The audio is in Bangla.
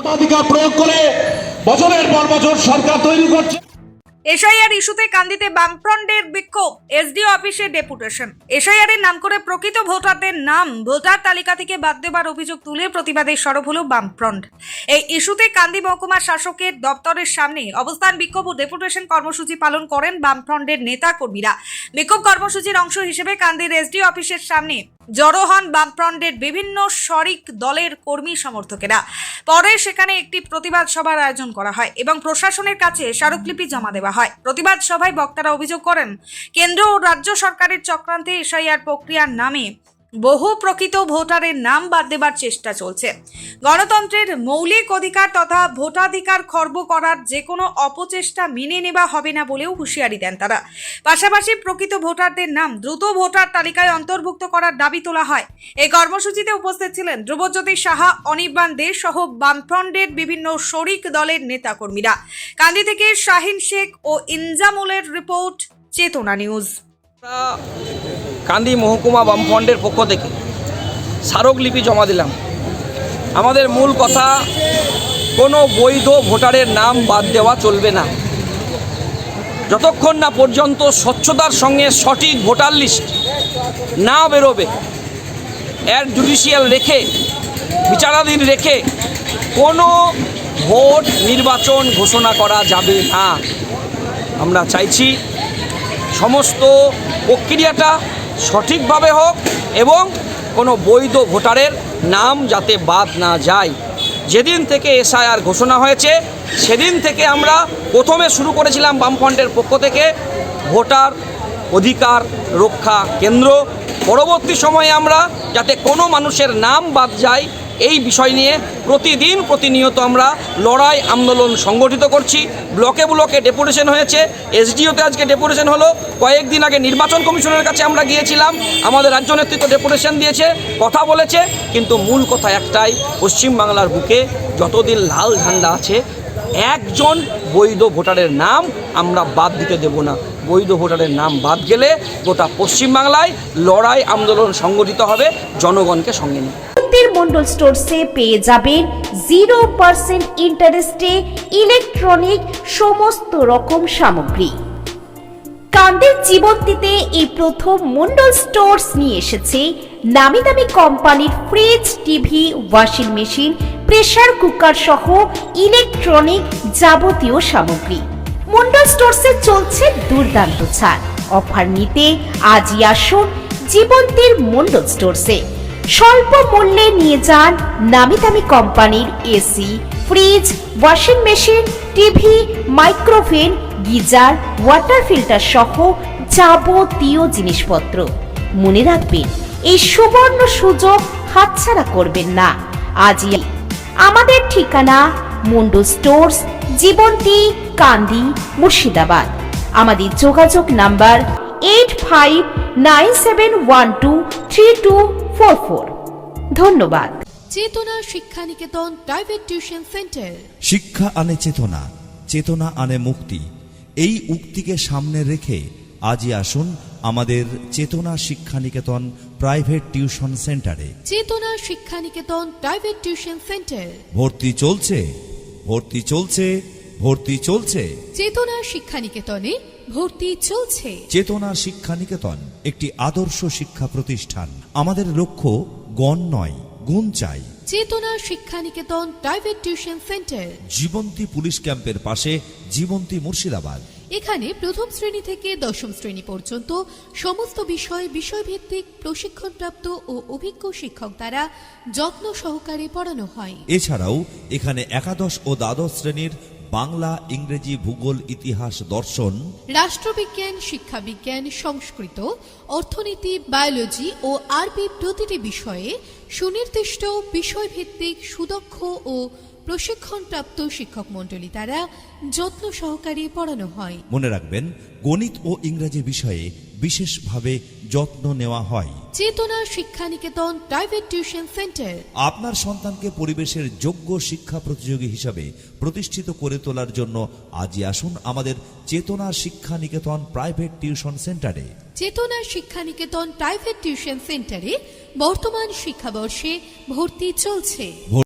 ভোটাধিকার প্রয়োগ করে বছরের পর বছর সরকার তৈরি করছে। এসআইআর ইস্যুতে কান্দিতে বামফ্রন্টের বিক্ষোভ, এসডিও অফিসে ডেপুটেশন। এসআইআর এর নাম করে প্রকৃত ভোটারদের নাম ভোটার তালিকা থেকে বাদ দেবার অভিযোগ তুলে প্রতিবাদে সরব হলো বামফ্রন্ট। এই ইস্যুতে কান্দি মহকুমা শাসকের দপ্তরের সামনে অবস্থান বিক্ষোভ ও ডেপুটেশন কর্মসূচি পালন করেন বামফ্রন্টের নেতা কর্মীরা। বিক্ষোভ কর্মসূচির অংশ হিসেবে কান্দির এসডিও অফিসের সামনে জড়ো হন বামফ্রন্টের বিভিন্ন শরিক দলের কর্মী সমর্থকেরা। পরে সেখানে একটি প্রতিবাদ সভার আয়োজন করা হয় এবং প্রশাসনের কাছে স্মারকলিপি জমা দেওয়া হয়। প্রতিবাদ সভায় বক্তারা অভিযোগ করেন, কেন্দ্র ও রাজ্য সরকারের চক্রান্তে এসআইআর প্রক্রিয়ার নামে বহু প্রকৃত ভোটারের নাম বাদ দেবার চেষ্টা চলছে। গণতন্ত্রের মৌলিক অধিকার তথা ভোটাধিকার খর্ব করার যে কোনো অপচেষ্টা মেনে নেওয়া হবে না বলেও হুঁশিয়ারি দেন তারা। পাশাপাশি প্রকৃত ভোটারদের নাম দ্রুত ভোটার তালিকায় অন্তর্ভুক্ত করার দাবি তোলা হয়। এই কর্মসূচিতে উপস্থিত ছিলেন ধ্রুবজ্যোতি সাহা, অনির্বাণ দে সহ বামফ্রন্টের বিভিন্ন শরিক দলের নেতাকর্মীরা। কান্দি থেকে শাহিন শেখ ও ইনজামুলের রিপোর্ট, চেতনা নিউজ। কান্দি মহকুমা বামফ্রন্টের পক্ষ থেকে স্মারকলিপি জমা দিলাম। আমাদের মূল কথা, কোনো বৈধ ভোটারের নাম বাদ দেওয়া চলবে না যতক্ষণ না পর্যন্ত স্বচ্ছতার সঙ্গে সঠিক ভোটার লিস্ট না বেরোবে। এর জুডিশিয়াল রেখে, বিচারাধীন রেখে কোনো ভোট নির্বাচন ঘোষণা করা যাবে না। আমরা চাইছি সমস্ত প্রক্রিয়াটা সঠিকভাবে হোক এবং কোনো বৈধ ভোটারের নাম যাতে বাদ না যায়। যেদিন থেকে এসআইআর ঘোষণা হয়েছে সেদিন থেকে আমরা প্রথমে শুরু করেছিলাম বামফ্রন্টের পক্ষ থেকে ভোটার অধিকার রক্ষা কেন্দ্র। পরবর্তী সময়ে আমরা যাতে কোনো মানুষের নাম বাদ যায় এই বিষয় নিয়ে প্রতিদিন প্রতিনিয়ত আমরা লড়াই আন্দোলন সংগঠিত করছি। ব্লকে ব্লকে ডেপুটেশন হয়েছে, এসডিওতে আজকে ডেপুটেশন হলো। কয়েকদিন আগে নির্বাচন কমিশনের কাছে আমরা গিয়েছিলাম, আমাদের রাজ্য নেতৃত্ব ডেপুটেশন দিয়েছে, কথা বলেছে। কিন্তু মূল কথা একটাই, পশ্চিমবাংলার বুকে যতদিন লাল ঝান্ডা আছে একজন বৈধ ভোটারের নাম আমরা বাদ দিতে দেব না। বৈধ ভোটারের নাম বাদ গেলে গোটা পশ্চিমবাংলায় লড়াই আন্দোলন সংগঠিত হবে জনগণকে সঙ্গে নিয়ে। মন্ডল স্টোরসে পেয়ে যাবেন 0% ইন্টারেস্টে ইলেকট্রনিক সমস্ত রকম সামগ্রী। কান্দির জীবন্তীতে এই প্রথম মন্ডল স্টোরস নিয়ে এসেছে নামি দামি কোম্পানির fridge, TV, washing machine, pressure cooker সহ ইলেকট্রনিক যাবতীয় সামগ্রী। মন্ডল স্টোরসে চলছে দুর্দান্ত ছাড়। অফার নিতে আজই আসুন জীবন্তীর মন্ডল স্টোরসে। স্বল্প মূল্যে নিয়ে যান নামি দামি কোম্পানির AC, fridge, washing machine, TV, micro oven, geyser, water filter সহ যাবতীয় জিনিসপত্র। মনে রাখবেন, এই সুবর্ণ সুযোগ হাতছাড়া করবেন না। আজই আমাদের ঠিকানা মন্ডল স্টোরস, জীবন্তী, কান্দি, মুর্শিদাবাদ। আমাদের যোগাযোগ নাম্বার 8597123244। ধন্যবাদ। চেতনা Shiksha Niketan private tuition centre. শিক্ষা আনে চেতনা, চেতনা আনে মুক্তি। এই উক্তিকে সামনে রেখে আজই আসুন আমাদের চেতনা শিক্ষা নিকেতন প্রাইভেট টিউশন সেন্টারে। চেতনা Shiksha Niketan private tuition centre. ভর্তি চলছে, ভর্তি চলছে, ভর্তি চলছে। চেতনা শিক্ষা নিকেতনে ভর্তি চলছে। চেতনা শিক্ষা নিকেতন একটি আদর্শ শিক্ষা প্রতিষ্ঠান। আমাদের লক্ষ্য গণ নয়, গুণ চাই। Chetana Shiksha Niketan private tuition centre, Jibanti police ক্যাম্পের পাশে, জীবন্তী, মুর্শিদাবাদ। এখানে প্রথম শ্রেণী থেকে দশম শ্রেণী পর্যন্ত সমস্ত বিষয়ভিত্তিক প্রশিক্ষণপ্রাপ্ত ও অভিজ্ঞ শিক্ষক দ্বারা যত্ন সহকারে পড়ানো হয়। এছাড়াও এখানে একাদশ ও দ্বাদশ শ্রেণীর বাংলা, ইংরেজি, ভূগোল, ইতিহাস, দর্শন, রাষ্ট্রবিজ্ঞান, শিক্ষাবিজ্ঞান, সংস্কৃত, অর্থনীতি, বায়োলজি ও আরবি প্রতিটি বিষয়ে সুনির্দিষ্ট বিষয়ভিত্তিক সুদক্ষ ও প্রশিক্ষণপ্রাপ্ত শিক্ষক মণ্ডলী দ্বারা যত্ন সহকারে পড়ানো হয়। মনে রাখবেন, গণিত ও ইংরেজি বিষয়ে বিশেষভাবে যত্ন নেওয়া হয়। চেতনা Shiksha Niketan private tuition centre আপনার সন্তানকে পরিবেশের যোগ্য শিক্ষা প্রতিযোগী হিসাবে প্রতিষ্ঠিত করে তোলার জন্য আজই আসুন আমাদের চেতনা শিক্ষা নিকেতন প্রাইভেট টিউশন সেন্টারে। চেতনা শিক্ষা নিকেতন প্রাইভেট টিউশন সেন্টারে বর্তমান শিক্ষাবর্ষে ভর্তি চলছে।